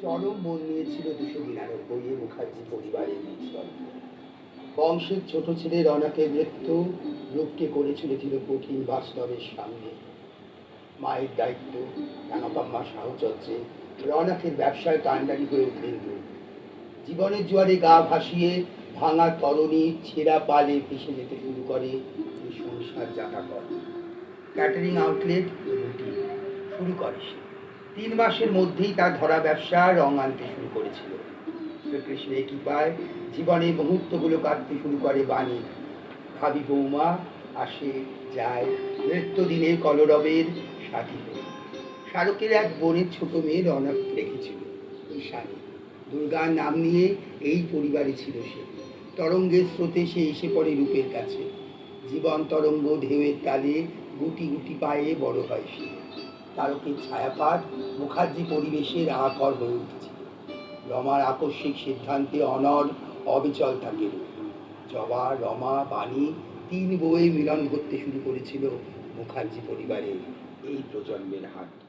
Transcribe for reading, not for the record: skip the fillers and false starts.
চরম মন নিয়েছিল ২৯৯ মুখার্জি পরিবারের বীজতন্ত্র। বংশের ছোট ছেলে রনকের মৃত্যু রূপকে করে চলেছিল কঠিন বাস্তবের সামনে। মায়ের দায়িত্ব, রাঙাপাম্মার সাহচর্যে রনকের ব্যবসায় কাণ্ডারি হয়ে উঠলেন রূপ। জীবনের জোয়ারে গা ভাসিয়ে ভাঙা তরণী ছেঁড়া পালে ভেসে যেতে শুরু করে এই সংসার জাটাকর। ক্যাটারিং আউটলেট রুটি শুরু করে সে। ৩ মাসের মধ্যেই তার ধরা ব্যবসা রং আনতে শুরু করেছিল। শ্রীকৃষ্ণ কৃপায় জীবনের মুহূর্তগুলো কাটতে শুরু করে বাণী। ভাবি বৌমা আসে যায় নৃত্যদিনে কলরবের সাথী হয়ে। শাহরুখের এক বোনের ছোট মেয়ে রনক রেখেছিল, ঈশানী। দুর্গার নাম নিয়ে এই পরিবারে ছিল সে। তরঙ্গের স্রোতে সে এসে পড়ে রূপের কাছে। জীবন তরঙ্গ ঢেউয়ের তালে গুটি গুটি পায়ে বড় হয় সে। তারকের ছায়াপাত মুখার্জি পরিবেশের আকর হয়ে উঠেছে। রমার আকস্মিক সিদ্ধান্তে অনড় অবিচল থাকে রূপ। জবা, রমা, বাণী ৩ বউয়ে মিলন করতে শুরু করেছিল মুখার্জি পরিবারের এই প্রজন্মের হাট।